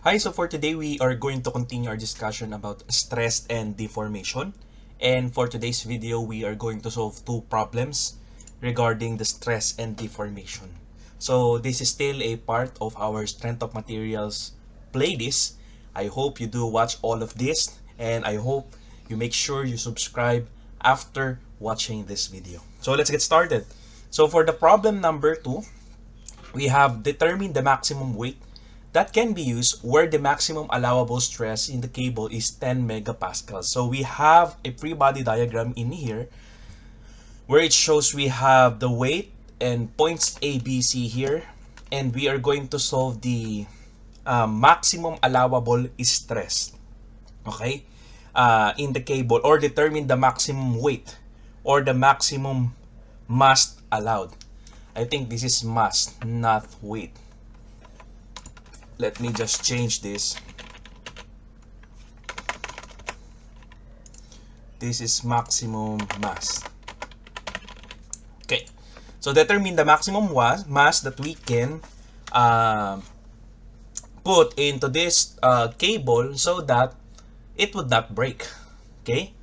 Hi, so for today we are going to continue our discussion about stress and deformation. And for today's video, we are going to solve two problems regarding the stress and deformation. So this is still a part of our strength of materials playlist. I hope you do watch all of this, and I hope you make sure you subscribe after watching this video. So let's get started. So for the problem number 2, we have determined the maximum weight that can be used where the maximum allowable stress in the cable is 10 megapascals. So we have a free body diagram in here where it shows we have the weight and points A, B, C here, and we are going to solve the maximum allowable stress, okay, in the cable, or determine the maximum weight or the maximum mass allowed. I think this is mass, not weight. Let me just change this. This is maximum mass. Okay, so determine the maximum mass that we can put into this cable so that it would not break. Okay,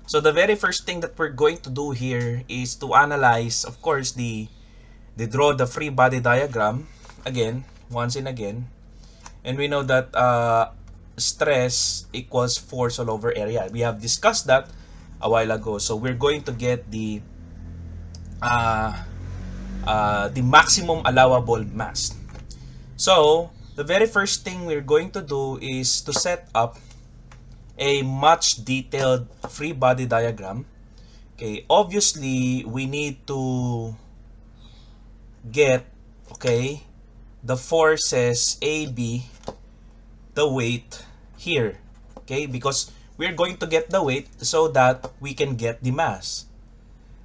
so the very first thing that we're going to do here is to analyze, of course, draw the free body diagram again, once and again. And we know that stress equals force all over area. We have discussed that a while ago. So we're going to get the maximum allowable mass. So the very first thing we're going to do is to set up a much detailed free body diagram. Okay, obviously we need to get, okay, the forces AB, the weight here, okay, because we're going to get the weight so that we can get the mass.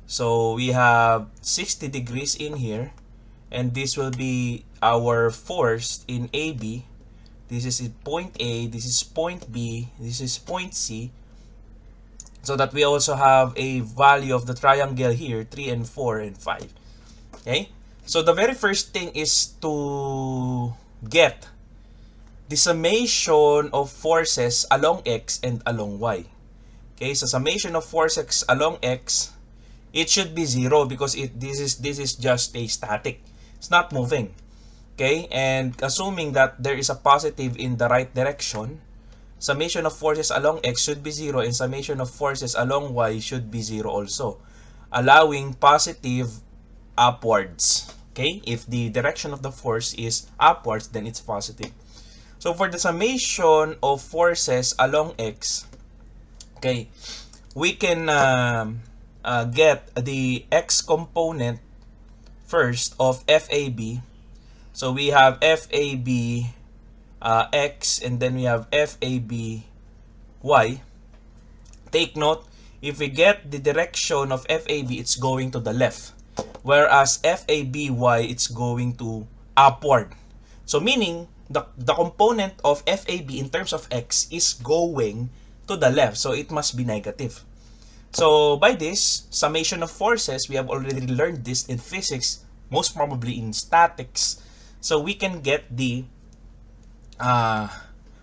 So we have 60 degrees in here, and this will be our force in AB. This is point A, this is point B, this is point C, so that we also have a value of the triangle here, 3 and 4 and 5. Okay, so the very first thing is to get the summation of forces along X and along Y. Okay, so summation of forces along X, it should be 0 because this is just a static. It's not moving. Okay, and assuming that there is a positive in the right direction, summation of forces along X should be 0 and summation of forces along Y should be 0 also, allowing positive upwards. Okay, if the direction of the force is upwards, then it's positive. So for the summation of forces along X, okay, we can get the X component first of FAB. So we have FAB X, and then we have FAB Y. Take note, if we get the direction of FAB, it's going to the left, whereas FABY, it's going to upward. So meaning the component of FAB in terms of X is going to the left, so it must be negative. So by this summation of forces, we have already learned this in physics, most probably in statics. So we can get the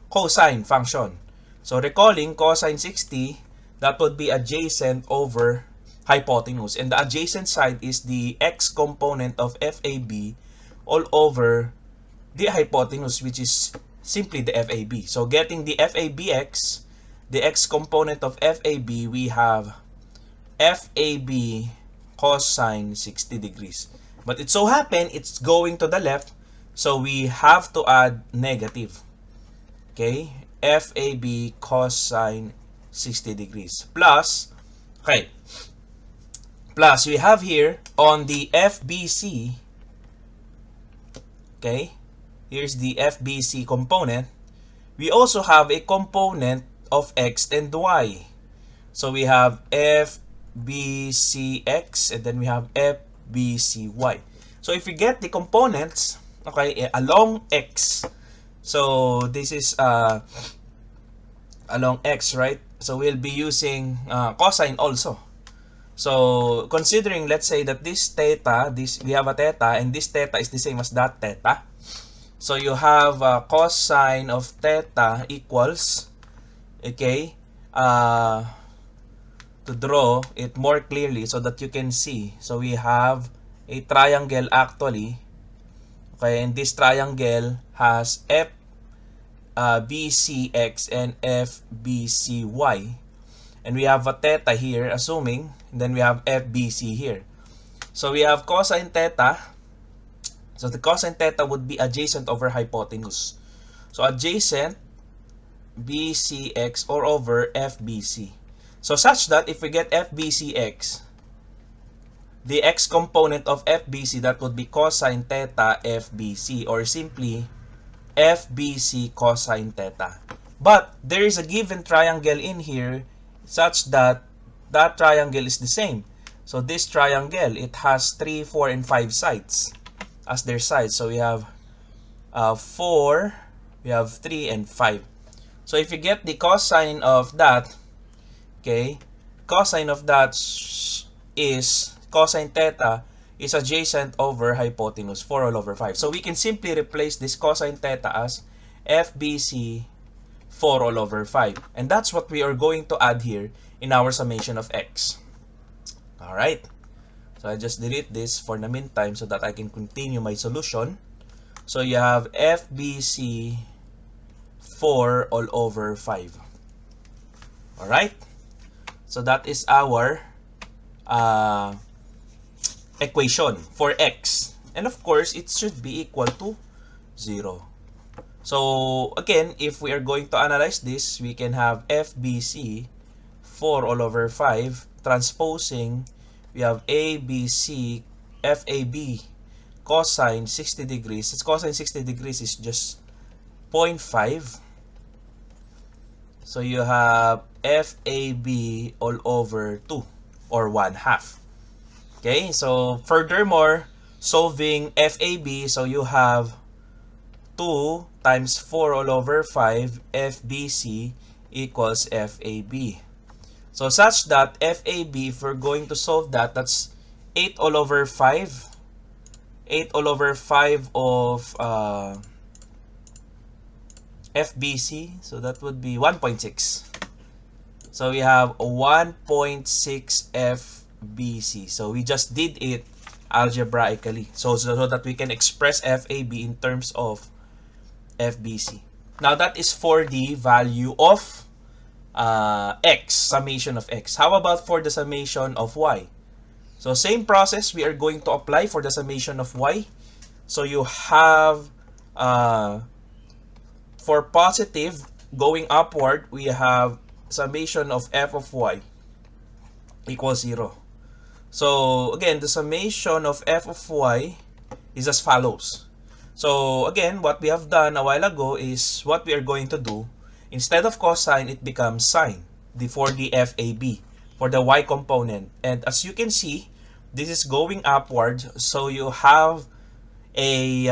cosine function. So recalling cosine 60, that would be adjacent over hypotenuse, and the adjacent side is the X component of FAB all over the hypotenuse, which is simply the FAB. So getting the FABX, the X component of FAB, we have FAB cosine 60 degrees. But it so happens it's going to the left, so we have to add negative. Okay, FAB cosine 60 degrees plus, okay, plus we have here on the FBC, okay, here's the FBC component. We also have a component of X and Y. So we have FBCX and then we have FBCY. So if we get the components, okay, along X, so this is along X, right? So we'll be using cosine also. So considering, let's say that this theta, we have a theta, and this theta is the same as that theta. So you have cosine of theta equals, okay, to draw it more clearly so that you can see. So we have a triangle actually. Okay, and this triangle has FBCX and FBCY. And we have a theta here, assuming, and then we have FBC here. So we have cosine theta. So the cosine theta would be adjacent over hypotenuse. So adjacent BCX or over FBC. So such that if we get FBCX, the x component of FBC, that would be cosine theta FBC, or simply FBC cosine theta. But there is a given triangle in here such that that triangle is the same. So this triangle, it has 3, 4, and 5 sides as their sides. So we have 4, we have 3, and 5. So if you get the cosine of that, okay, cosine of that is cosine theta is adjacent over hypotenuse, 4 all over 5. So we can simply replace this cosine theta as FBC 4 all over 5. And that's what we are going to add here in our summation of x. Alright. So I just delete this for the meantime so that I can continue my solution. So you have FBC 4 all over 5. Alright. So that is our equation for x. And of course, it should be equal to 0. So again, if we are going to analyze this, we can have FBC 4 all over 5 transposing, we have ABC, FAB cosine 60 degrees. Its cosine 60 degrees is just 0.5. So you have FAB all over 2 or 1/2. Okay, so furthermore, solving FAB, so you have 2 times 4 all over 5 FBC equals FAB. So such that FAB, if we're going to solve that, that's 8 all over 5. 8 all over 5 of FBC. So that would be 1.6. So we have 1.6 FBC. So we just did it algebraically. So that we can express FAB in terms of FBC. Now that is for the value of x, summation of x. How about for the summation of y? So same process we are going to apply for the summation of y. So you have for positive going upward, we have summation of f of y equals 0. So again, the summation of f of y is as follows. So again, what we have done a while ago is what we are going to do. Instead of cosine, it becomes sine for the FAB, for the y component. And as you can see, this is going upward. So you have a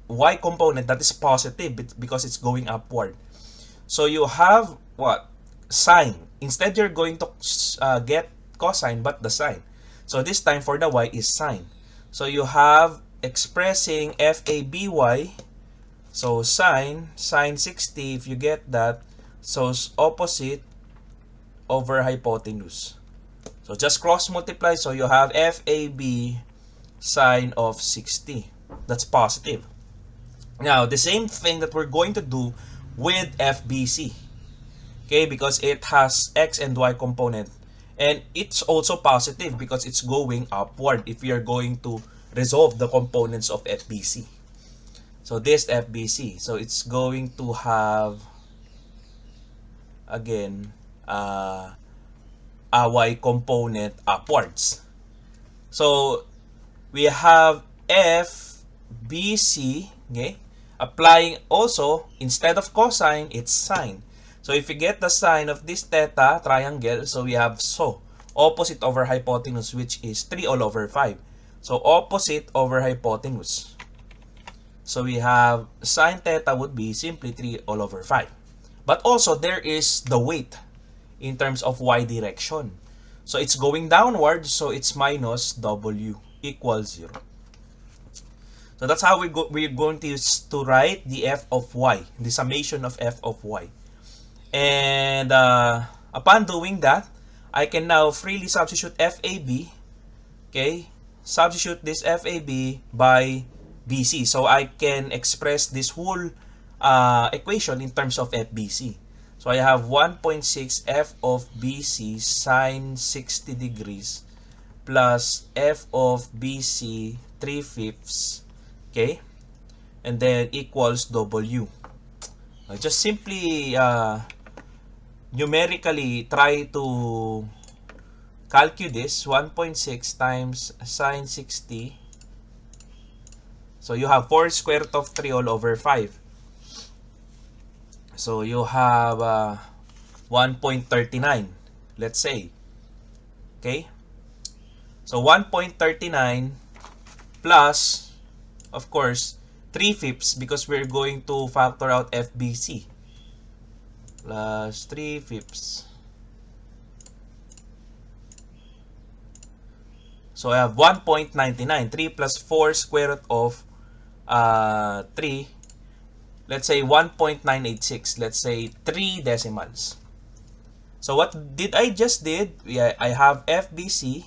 y component that is positive because it's going upward. So you have what? Sine. Instead, you're going to get cosine, but the sine. So this time for the y is sine. So you have expressing FABY. So sine 60, if you get that, so opposite over hypotenuse. So just cross multiply. So you have FAB sine of 60. That's positive. Now, the same thing that we're going to do with FBC. Okay, because it has x and y component. And it's also positive because it's going upward if we are going to resolve the components of FBC. So this FBC, so it's going to have, again, a y component upwards. So we have FBC, okay, applying also, instead of cosine, it's sine. So if you get the sine of this theta triangle, so we have opposite over hypotenuse, which is 3 all over 5. So opposite over hypotenuse. So we have sine theta would be simply 3 all over 5. But also there is the weight in terms of y direction. So it's going downward, so it's minus w equals 0. So that's how we're going to use to write the f of y, the summation of f of y. And upon doing that, I can now freely substitute FAB. Okay, substitute this FAB by BC. So I can express this whole equation in terms of FBC. So I have 1.6 f of BC sine 60 degrees plus f of BC 3/5, okay, and then equals W. I just simply numerically try to calculate this. 1.6 times sine 60. So you have 4 square root of 3 all over 5. So you have 1.39, let's say. Okay? So 1.39 plus, of course, 3/5 because we're going to factor out FBC. Plus 3/5. So I have 1.99. 3 plus 4 square root of 3. Let's say 1.986. Let's say 3 decimals. So what did I just did? I have FBC.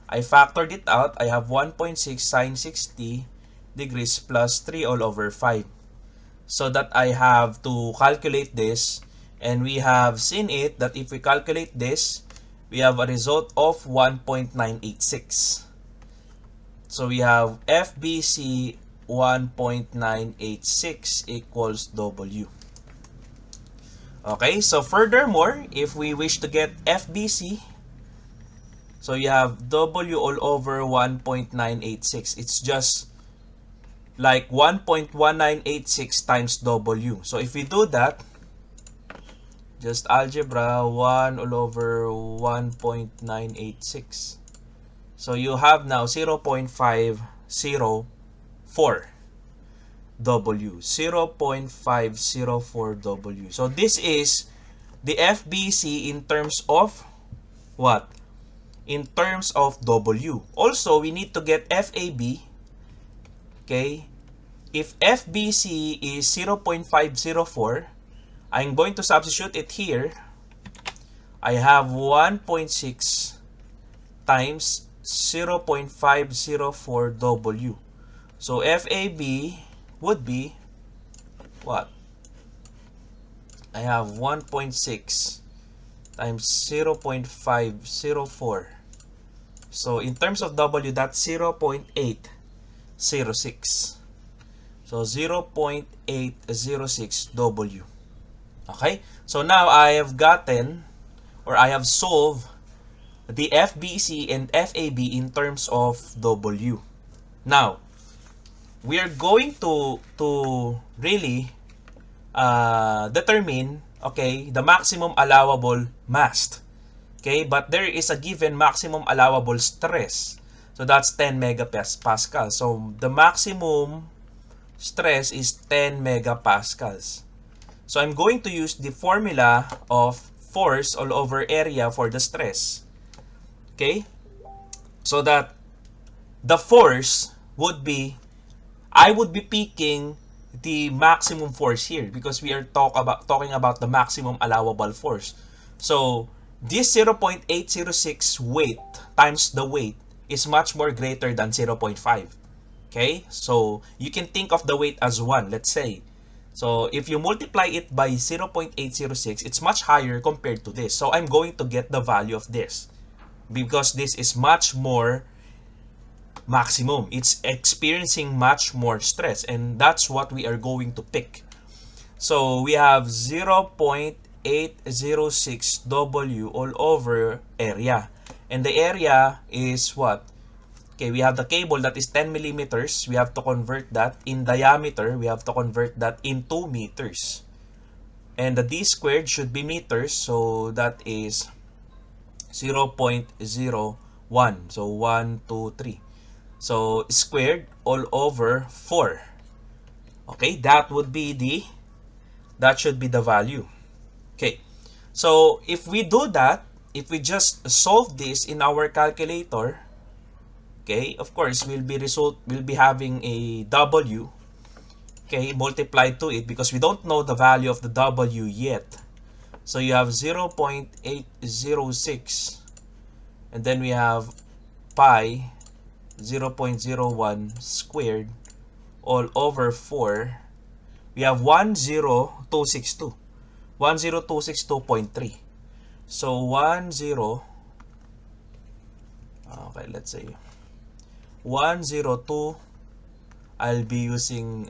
I factored it out. I have 1.6 sine 60 degrees plus 3 all over 5. So that I have to calculate this. And we have seen it that if we calculate this, we have a result of 1.986. So we have FBC 1.986 equals W. Okay, so furthermore, if we wish to get FBC, so you have W all over 1.986. It's just like 1.1986 times W. So if we do that, just algebra, 1 all over 1.986. So you have now 0.504 W. 0.504 W. So this is the FBC in terms of what? In terms of W. Also, we need to get FAB. Okay? If FBC is 0.504, I'm going to substitute it here. I have 1.6 times 0.504 W. So FAB would be what? I have 1.6 times 0.504. So in terms of W, that's 0.806. So 0.806 W. Okay? So now I have gotten, or I have solved the FBC and FAB in terms of W. Now, we are going to really determine, okay, the maximum allowable mass. Okay, but there is a given maximum allowable stress. So that's 10 megapascals. So the maximum stress is 10 megapascals. So I'm going to use the formula of force all over area for the stress. Okay? So that the force would be, I would be picking the maximum force here because we are talking about the maximum allowable force. So this 0.806 weight times the weight is much more greater than 0.5. Okay? So you can think of the weight as 1, let's say. So if you multiply it by 0.806, it's much higher compared to this. So I'm going to get the value of this because this is much more maximum. It's experiencing much more stress, and that's what we are going to pick. So we have 0.806 W all over area. And the area is what? Okay, we have the cable that is 10 millimeters. We have to convert that in diameter. We have to convert that into meters. And the D squared should be meters. So that is 0.01. So 1, 2, 3. So squared all over 4. Okay, that should be the value. Okay, so if we do that, if we just solve this in our calculator, okay, of course, we'll be having a W, okay, multiplied to it because we don't know the value of the W yet. So you have 0.806, and then we have pi 0.01 squared all over 4. We have 10262. 10262.3. So 10, okay, let's say 102, I'll be using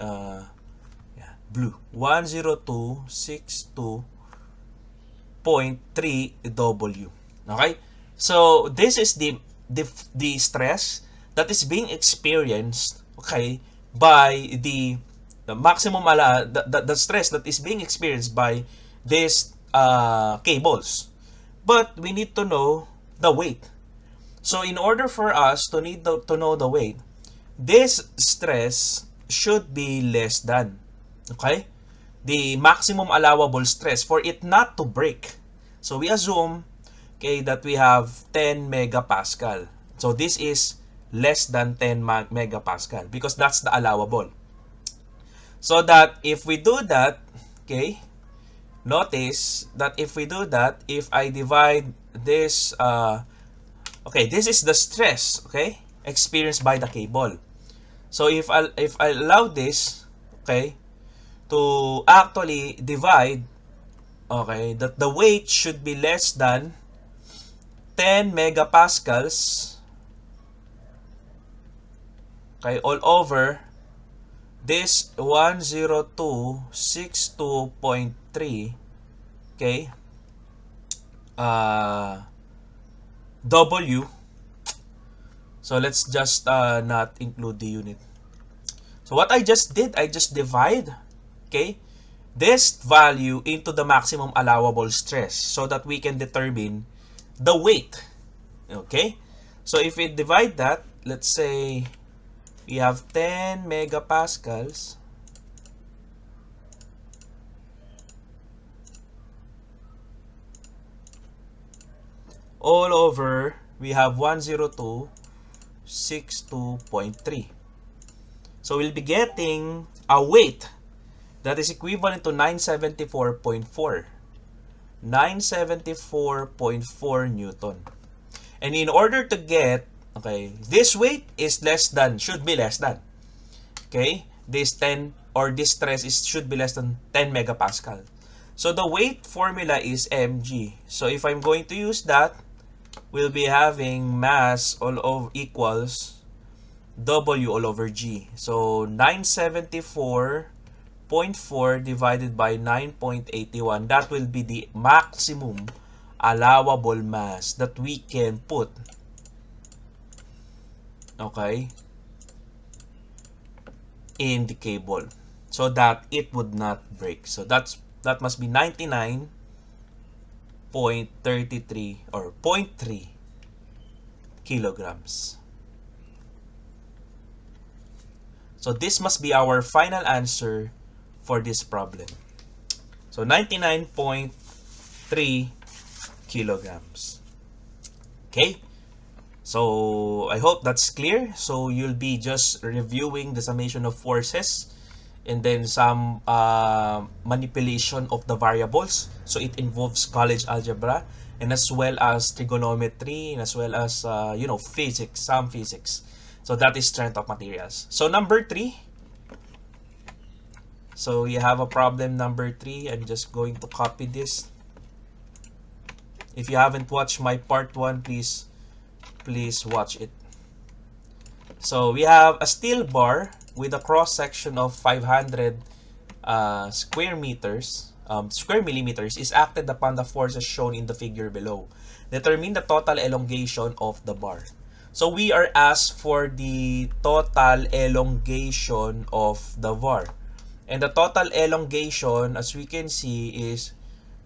blue. 10262.3 W. Okay? So this is the stress that is being experienced, okay, by the maximum the stress that is being experienced by these cables. But we need to know the weight. So in order for us to know the weight, this stress should be less than, okay, the maximum allowable stress for it not to break. So we assume, okay, that we have 10 megapascal. So this is less than 10 megapascal because that's the allowable. So that if we do that, okay, notice that if we do that, if I divide this, okay, this is the stress, okay, experienced by the cable. So if I allow this, okay, to actually divide, okay, that the weight should be less than 10 megapascals, okay, all over this 10262.3, okay, W. So let's just not include the unit. So what I just did, I just divide, okay, this value into the maximum allowable stress so that we can determine the weight. Okay? So if we divide that, let's say we have 10 megapascals all over, we have 10262.3. So we'll be getting a weight that is equivalent to 974.4. 974.4 Newton. And in order to get, okay, this weight is less than, should be less than, okay, this 10 or this stress should be less than 10 megapascal. So the weight formula is mg. So if I'm going to use that, we'll be having mass all over equals W all over G. So 974.4 divided by 9.81, that will be the maximum allowable mass that we can put, okay, in the cable so that it would not break. So that must be 99.33 or 0.3 kilograms. So this must be our final answer for this problem. So 99.3 kilograms. Okay? So I hope that's clear. So you'll be just reviewing the summation of forces and then some manipulation of the variables. So it involves college algebra and as well as trigonometry and as well as physics, some physics. So that is strength of materials. So number 3. So you have a problem number 3. I'm just going to copy this. If you haven't watched my part 1, please watch it. So we have a steel bar with a cross section of 500 square millimeters is acted upon the forces shown in the figure below. Determine the total elongation of the bar. So we are asked for the total elongation of the bar. And the total elongation, as we can see, is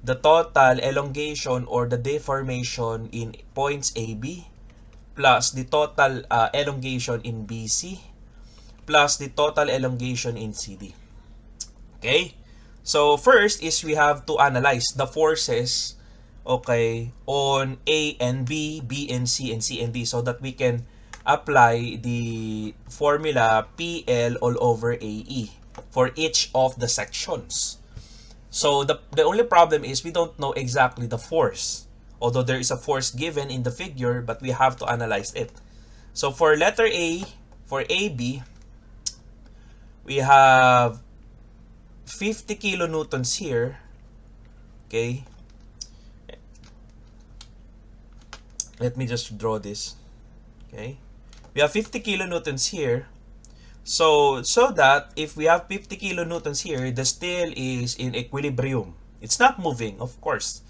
the total elongation or the deformation in points AB plus the total elongation in BC plus the total elongation in CD. Okay? So first is we have to analyze the forces, okay, on A and B, B and C, and C and D so that we can apply the formula PL all over AE for each of the sections. So the only problem is we don't know exactly the force. Although there is a force given in the figure, but we have to analyze it. So for letter A, for AB, we have 50 kilonewtons here. Okay. Let me just draw this. Okay. We have 50 kilonewtons here. So that if we have 50 kilonewtons here, the steel is in equilibrium. It's not moving, of course.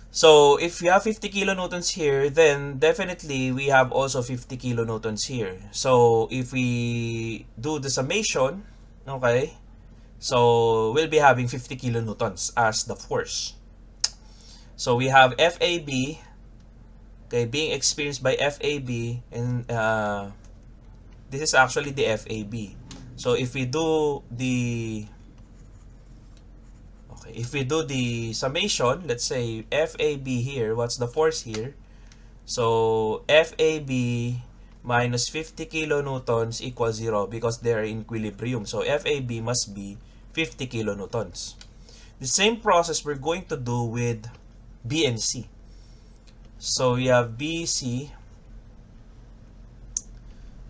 So if we have 50 kilonewtons here, then definitely we have also 50 kilonewtons here. So if we do the summation, okay, so we'll be having 50 kilonewtons as the force. So we have FAB, okay, being experienced by FAB, and this is actually the FAB. So if we do the summation, let's say FAB here, what's the force here? So FAB minus 50 kilonewtons equals 0 because they're in equilibrium. So FAB must be 50 kilonewtons. The same process we're going to do with B and C. So we have BC.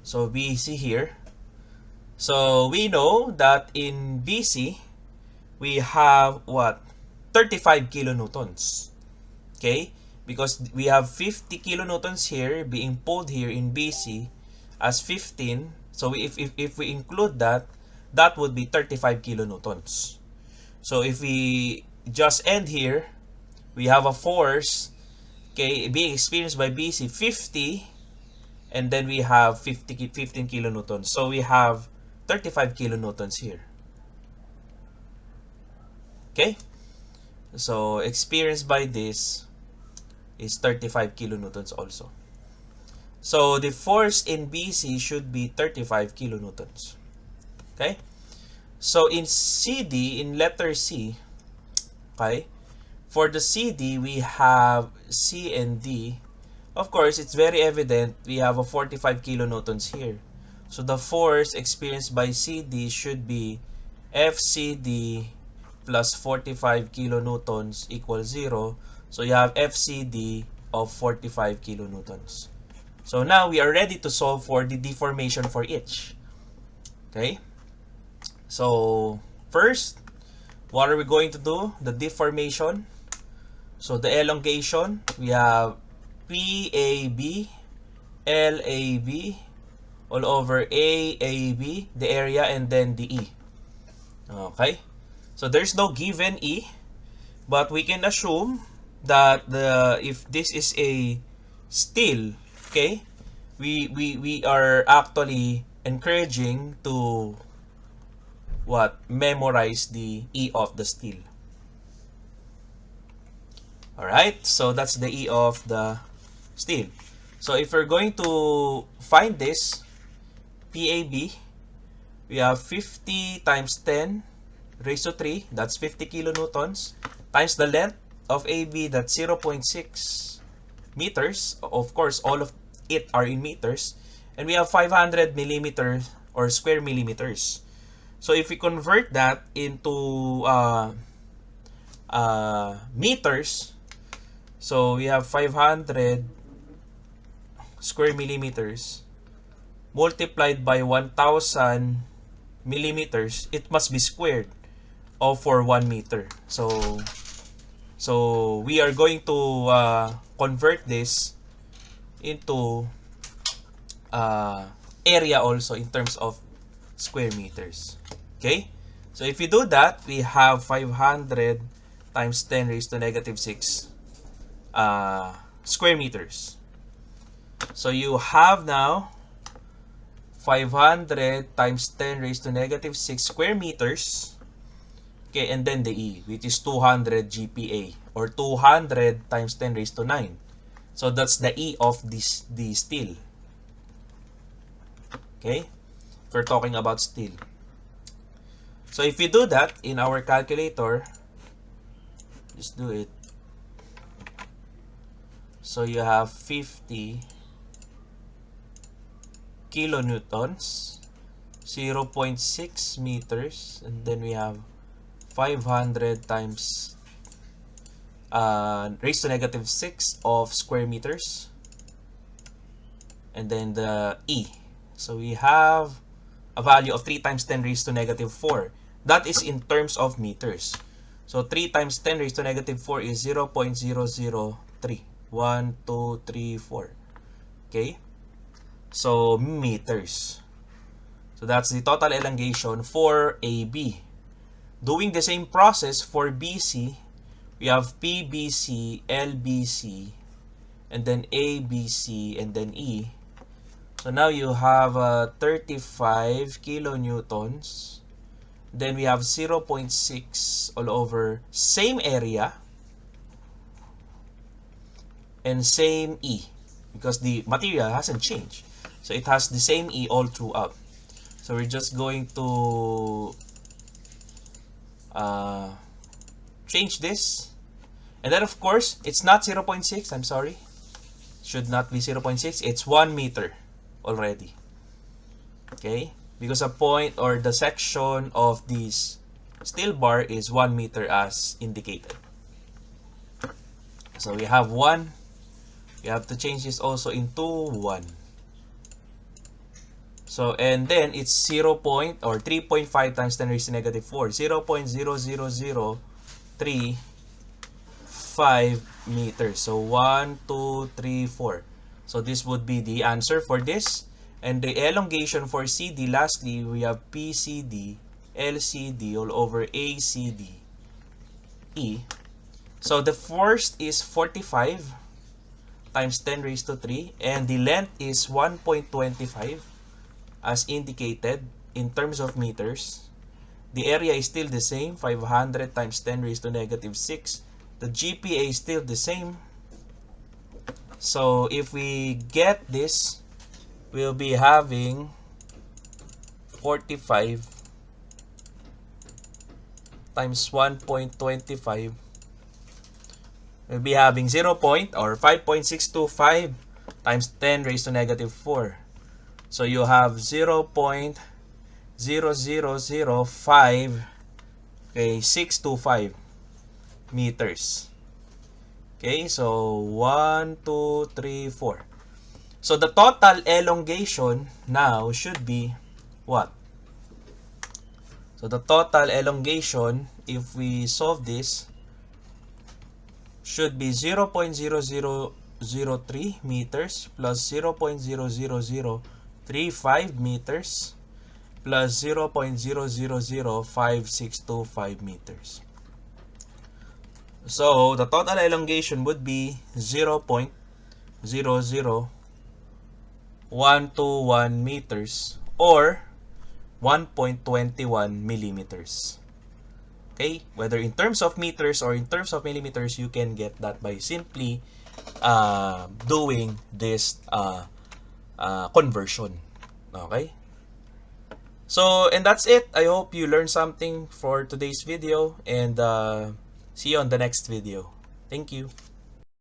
So BC here. So we know that in BC, we have what? 35 kilonewtons. Okay? Because we have 50 kilonewtons here being pulled here in BC as 15. So if we include that, that would be 35 kilonewtons. So if we just end here, we have a force, okay, being experienced by BC 50, and then we have 15 kilonewtons. So we have 35 kilonewtons here. Okay? So experienced by this is 35 kilonewtons also. So the force in BC should be 35 kilonewtons. Okay? So in CD, in letter C, okay, for the CD, we have C and D. Of course, it's very evident we have a 45 kilonewtons here. So the force experienced by CD should be FCD plus 45 kilonewtons equals 0. So you have FCD of 45 kilonewtons. So now we are ready to solve for the deformation for each. Okay? So first, what are we going to do? The deformation. So the elongation, we have PAB, LAB, all over AAB, the area, and then the E. Okay? So there's no given E, but we can assume that if this is a steel, okay, we are actually encouraging to memorize the E of the steel. Alright, so that's the E of the steel. So if we're going to find this, PAB, we have 50 times 10 raised to 3, that's 50 kilonewtons, times the length of AB, that's 0.6 meters. Of course, all of it are in meters. And we have 500 millimeters or square millimeters. So if we convert that into meters, so we have 500 square millimeters multiplied by 1000 millimeters, it must be squared for 1 meter. So we are going to convert this into area also in terms of square meters. Okay? So if you do that, we have 500 times 10 raised to negative 6 square meters. So you have now 500 times 10 raised to negative 6 square meters. Okay, and then the E, which is 200 GPa, or 200 times 10 raised to 9. So that's the E of the steel. Okay, if we're talking about steel. So if you do that in our calculator, just do it. So you have 50 kilonewtons, 0.6 meters, and then we have 500 times raised to negative 6 of square meters, and then the E. So we have a value of 3 times 10 raised to negative 4. That is in terms of meters. So 3 times 10 raised to negative 4 is 0.003. 1, 2, 3, 4. Okay? So meters. So that's the total elongation for AB. Doing the same process for BC, we have PBC, LBC, and then ABC, and then E. So now you have 35 kilonewtons. Then we have 0.6 all over same area and same E, because the material hasn't changed. So it has the same E all throughout. So we're just going to change this. And then of course, it's not 0.6, I'm sorry. Should not be 0.6, it's 1 meter already. Okay? Because a point or the section of this steel bar is 1 meter as indicated. So we have 1. We have to change this also into 1. So, and then it's 3.5 times 10 raised to negative 4. 0.00035 meters. So 1, 2, 3, 4. So this would be the answer for this. And the elongation for CD, lastly, we have PCD, LCD all over ACD, E. So the first is 45 times 10 raised to 3. And the length is 1.25 as indicated in terms of meters. The area is still the same, 500 times 10 raised to negative 6. The GPA is still the same. So if we get this, we'll be having 45 times 1.25. We'll be having 5.625 times 10 raised to negative 4. So you have 0.0005, okay, 625 meters. Okay, so 1, 2, 3, 4. So the total elongation now should be what? So the total elongation, if we solve this, should be 0.0003 meters plus 0.00035 meters plus 0.0005625 meters. So the total elongation would be 0.00121 meters or 1.21 millimeters. Okay, whether in terms of meters or in terms of millimeters, you can get that by simply doing this conversion. Okay, so and that's it. I hope you learned something for today's video, and see you on the next video. Thank you.